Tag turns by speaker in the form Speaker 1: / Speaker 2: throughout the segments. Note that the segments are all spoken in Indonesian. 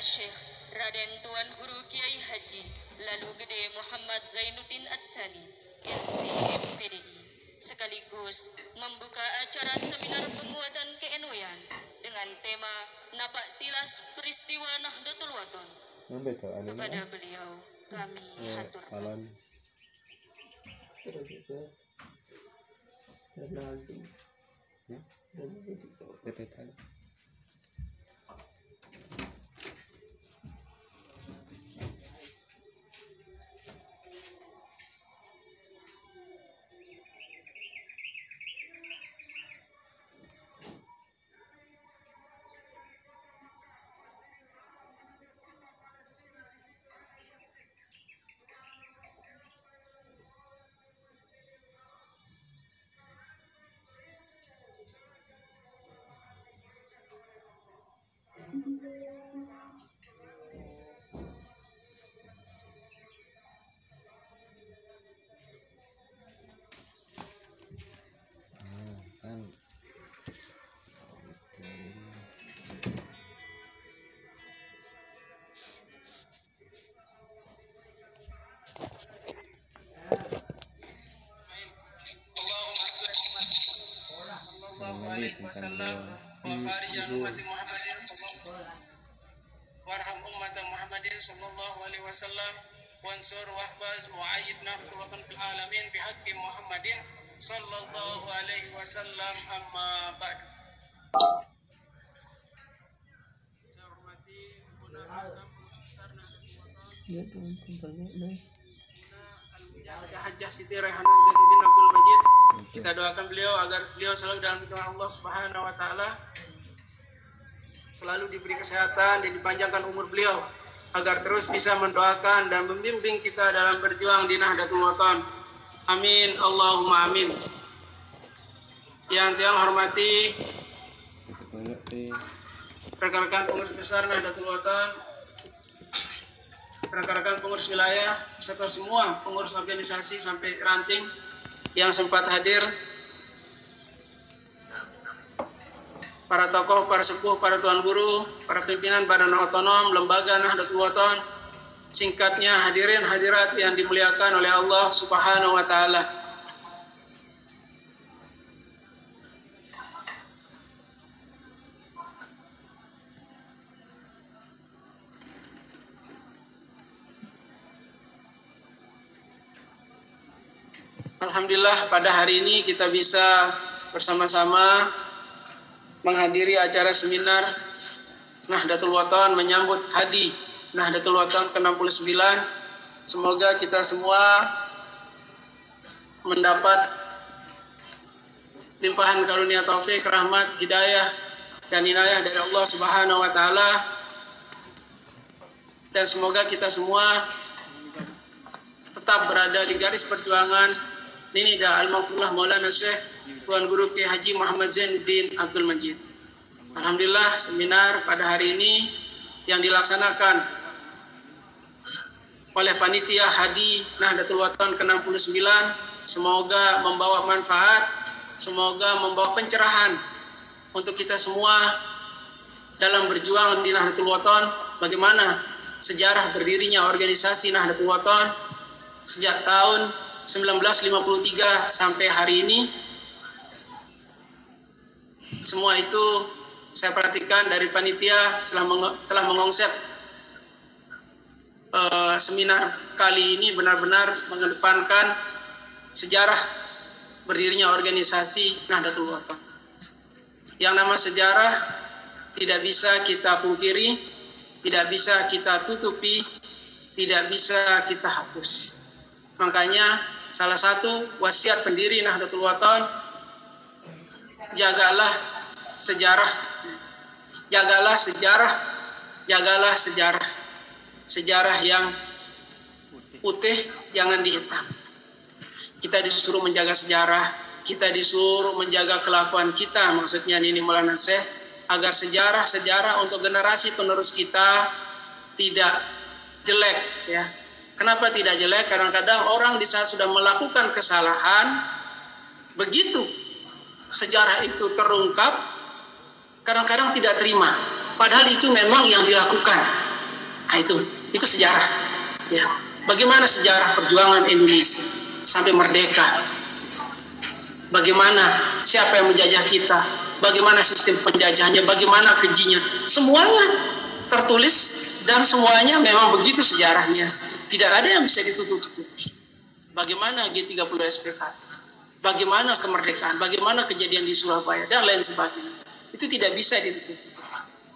Speaker 1: Syekh Raden Tuan Guru Kiai Haji Lalu Gede Muhammad Zainuddin Atsani, LC MPDI, sekaligus membuka acara seminar penguatan KNW-an dengan tema Napak Tilas Peristiwa Nahdlatul Wathon. Kepada beliau kami haturkan.
Speaker 2: Wasallam wa kharijan ummati Muhammadin warham ummata Muhammadin sallallahu alaihi wasallam wansur wahfaz wa'ayyid nahtuwatan fil alamin bihaqqi Muhammadin sallallahu alaihi wasallam amma ba'd. Saya hormati Puna Islam Besar Nahdlatul Hajjah Siti Raihanun Zainuddin Abdul Majid. Kita doakan beliau agar beliau selalu dalam lindungan Allah Subhanahu wa taala, selalu diberi kesehatan dan dipanjangkan umur beliau agar terus bisa mendoakan dan membimbing kita dalam berjuang di Nahdlatul Wathon. Amin Allahumma amin. Yang hormati rekan-rekan pengurus besar Nahdlatul Wathon, rekan-rekan pengurus wilayah serta semua pengurus organisasi sampai ranting yang sempat hadir, para tokoh, para sepuh, para tuan guru, para pimpinan badan otonom, lembaga Nahdlatul Wathon, singkatnya hadirin hadirat yang dimuliakan oleh Allah Subhanahu wa taala. Alhamdulillah pada hari ini kita bisa bersama-sama menghadiri acara seminar Nahdlatul Wathon menyambut Hadi Nahdlatul Wathon ke-69. Semoga kita semua mendapat limpahan karunia taufik, rahmat, hidayah dan inayah dari Allah Subhanahu wa taala, dan semoga kita semua tetap berada di garis perjuangan Nida Al-Mafullah Maulana Syekh Tuan Guru Kiai Haji Muhammad Zainuddin Abdul Majid. Alhamdulillah seminar pada hari ini yang dilaksanakan oleh panitia Hadi Nahdlatul Wathon ke-69 semoga membawa manfaat, semoga membawa pencerahan untuk kita semua dalam berjuang di Nahdlatul Wathon. Bagaimana sejarah berdirinya organisasi Nahdlatul Wathon sejak tahun 1953 sampai hari ini. Semua itu saya perhatikan dari panitia telah mengonsep seminar kali ini benar-benar mengedepankan sejarah berdirinya organisasi Nahdlatul Wathon. Yang nama sejarah tidak bisa kita pungkiri, tidak bisa kita tutupi, tidak bisa kita hapus. Makanya salah satu wasiat pendiri Nahdlatul Wathon, jagalah sejarah, jagalah sejarah, jagalah sejarah. Sejarah yang putih, jangan dihitam. Kita disuruh menjaga sejarah, kita disuruh menjaga kelakuan kita, maksudnya ini Maulana Syekh, agar sejarah untuk generasi penerus kita tidak jelek, ya. Kenapa tidak jelek? Kadang-kadang orang di saat sudah melakukan kesalahan, begitu sejarah itu terungkap, kadang-kadang tidak terima. Padahal itu memang yang dilakukan. Nah, itu sejarah. Ya. Bagaimana sejarah perjuangan Indonesia sampai merdeka? Bagaimana siapa yang menjajah kita? Bagaimana sistem penjajahannya? Bagaimana kejinya? Semuanya tertulis dan semuanya memang begitu sejarahnya. Tidak ada yang bisa ditutup-tutupi. Bagaimana G30 SPK? Bagaimana kemerdekaan? Bagaimana kejadian di Surabaya dan lain sebagainya? Itu tidak bisa ditutup.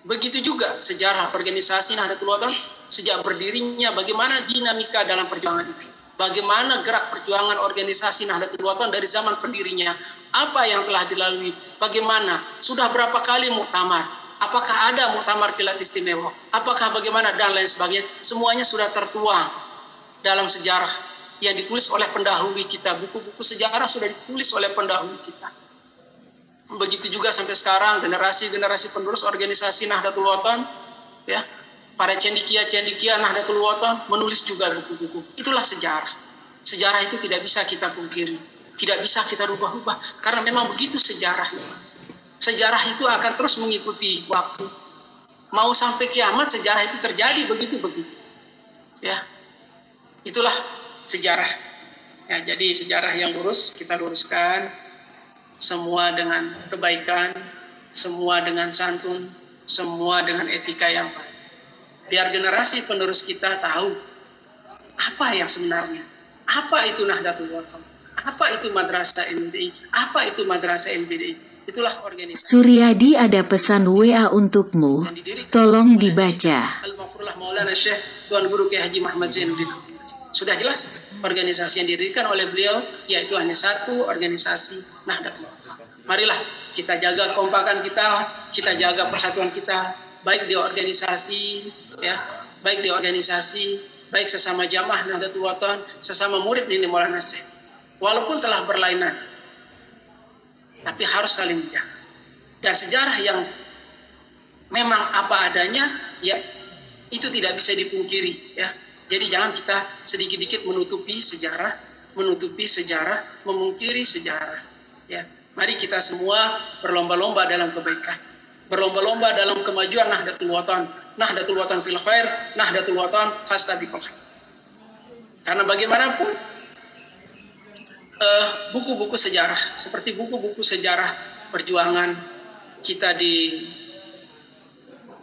Speaker 2: Begitu juga sejarah organisasi Nahdlatul Ulama sejak berdirinya, bagaimana dinamika dalam perjuangan itu. Bagaimana gerak perjuangan organisasi Nahdlatul Ulama dari zaman pendirinya, apa yang telah dilalui, bagaimana, sudah berapa kali muktamar, apakah ada muktamar kilat istimewa, apakah bagaimana dan lain sebagainya, semuanya sudah tertuang dalam sejarah yang ditulis oleh pendahulu kita. Buku-buku sejarah sudah ditulis oleh pendahulu kita. Begitu juga sampai sekarang generasi-generasi penerus organisasi Nahdlatul Ulama, ya, para cendikia Nahdlatul Ulama menulis juga buku-buku. Itulah sejarah. Sejarah itu tidak bisa kita pungkiri, tidak bisa kita rubah-rubah, karena memang begitu sejarahnya. Sejarah itu akan terus mengikuti waktu. Mau sampai kiamat sejarah itu terjadi begitu-begitu. Ya, itulah sejarah. Ya, jadi sejarah yang lurus kita luruskan. Semua dengan kebaikan, semua dengan santun, semua dengan etika yang baik. Biar generasi penerus kita tahu apa yang sebenarnya, apa itu Nahdlatul Ulama, apa itu Madrasah NPDI, apa itu Madrasah NPDI. Itulah organisasi.
Speaker 3: Suryadi, ada pesan WA untukmu, tolong dibaca.
Speaker 2: Al-Mafrullah Maulana Syekh Tuan Guru Kiai Haji Muhammad Zainuddin. Sudah jelas organisasi yang didirikan oleh beliau yaitu hanya satu, organisasi Nahdlatul Ulama. Marilah kita jaga kompakan kita jaga persatuan kita, baik di organisasi, ya, baik baik sesama jamaah Nahdlatul Ulama, sesama murid Nini Maulana Syekh. Walaupun telah berlainan, tapi harus saling menjaga. Dan sejarah yang memang apa adanya, ya, itu tidak bisa dipungkiri, ya. Jadi jangan kita sedikit-sedikit menutupi sejarah, memungkiri sejarah. Ya, mari kita semua berlomba-lomba dalam kebaikan, berlomba-lomba dalam kemajuan Nahdlatul Ulama, Nahdlatul Ulama fil khair, Nahdlatul Ulama fastabiqul khair. Karena bagaimanapun buku-buku sejarah seperti buku-buku sejarah perjuangan kita di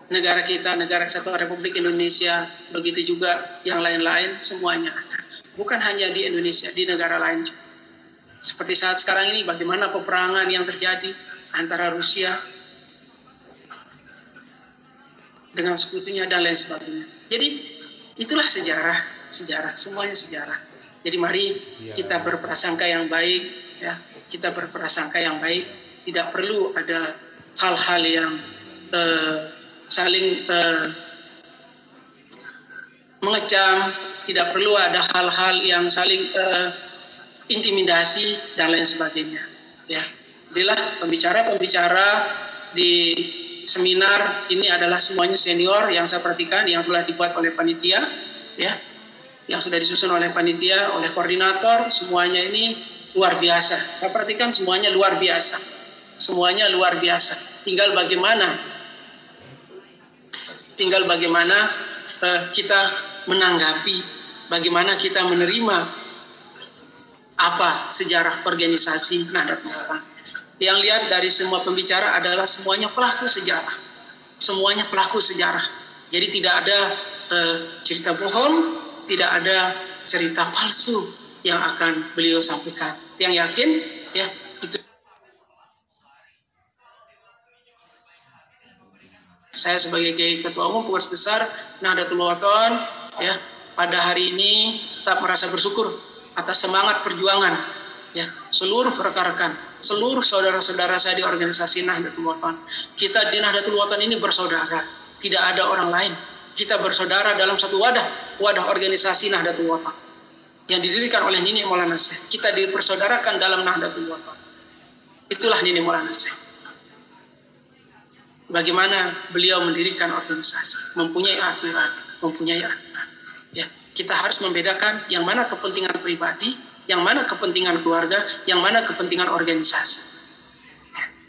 Speaker 2: negara kita, Negara Kesatuan Republik Indonesia, begitu juga yang lain-lain, semuanya ada. Bukan hanya di Indonesia, di negara lain juga. Seperti saat sekarang ini, bagaimana peperangan yang terjadi antara Rusia dengan sekutunya dan lain sebagainya. Jadi itulah sejarah, semuanya sejarah. Jadi mari kita berprasangka yang baik, ya, kita berprasangka yang baik. Tidak perlu ada hal-hal yang saling mengecam, tidak perlu ada hal-hal yang saling intimidasi dan lain sebagainya. Ya, inilah pembicara-pembicara di seminar ini adalah semuanya senior yang saya perhatikan, yang telah dibuat oleh panitia, ya, yang sudah disusun oleh panitia, oleh koordinator, semuanya ini luar biasa. Saya perhatikan semuanya luar biasa, semuanya luar biasa. Tinggal bagaimana kita menanggapi, bagaimana kita menerima apa sejarah organisasi Nahdlatul Ulama. Yang lihat dari semua pembicara adalah semuanya pelaku sejarah, semuanya pelaku sejarah. Jadi tidak ada cerita bohong, tidak ada cerita palsu yang akan beliau sampaikan. Yang yakin, ya, itu. Saya sebagai Ketua Umum Pengurus Besar Nahdlatul Ulama, ya, pada hari ini tetap merasa bersyukur atas semangat perjuangan, ya, seluruh rekan-rekan, seluruh saudara-saudara saya di organisasi Nahdlatul Ulama. Kita di Nahdlatul Ulama ini bersaudara, tidak ada orang lain. Kita bersaudara dalam satu wadah organisasi Nahdlatul Ulama yang didirikan oleh Nini Maulana Syekh. Kita dipersaudarakan dalam Nahdlatul Ulama. Itulah Nini Maulana Syekh. Bagaimana beliau mendirikan organisasi, mempunyai aturan. Ya, kita harus membedakan yang mana kepentingan pribadi, yang mana kepentingan keluarga, yang mana kepentingan organisasi.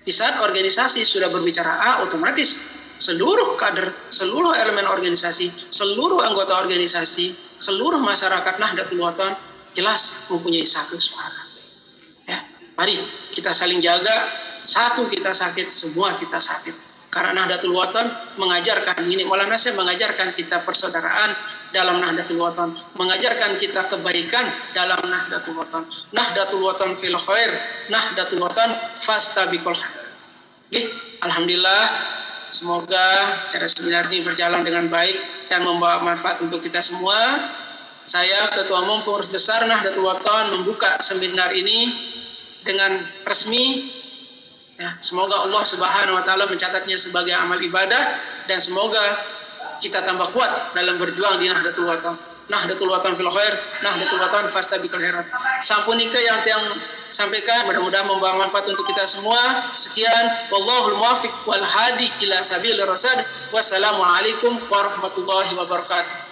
Speaker 2: Di saat organisasi sudah berbicara A, otomatis seluruh kader, seluruh elemen organisasi, seluruh anggota organisasi, seluruh masyarakat Nahdlatul Wathon jelas mempunyai satu suara. Ya, mari kita saling jaga. Satu kita sakit, semua kita sakit. Karena Nahdlatul Wathon mengajarkan ini, Maulana Syekh mengajarkan kita persaudaraan dalam Nahdlatul Wathon, mengajarkan kita kebaikan dalam Nahdlatul Wathon. Nahdlatul Wathon fil khair, Nahdlatul Wathon fastabiqul khair. Oke, alhamdulillah, semoga acara seminar ini berjalan dengan baik dan membawa manfaat untuk kita semua. Saya Ketua Umum Pengurus Besar Nahdlatul Wathon membuka seminar ini dengan resmi. Ya, semoga Allah Subhanahu wa taala mencatatnya sebagai amal ibadah dan semoga kita tambah kuat dalam berjuang di Nahdlatul Wathon. Nahdlatul Wathon fil khair, Nahdlatul Wathon fastabiqul khairat. Sampunike yang sampaikan mudah-mudahan membawa manfaat untuk kita semua. Sekian, wallahul muwaffiq wal hadi ila sabilir rasyad. Wassalamualaikum warahmatullahi wabarakatuh.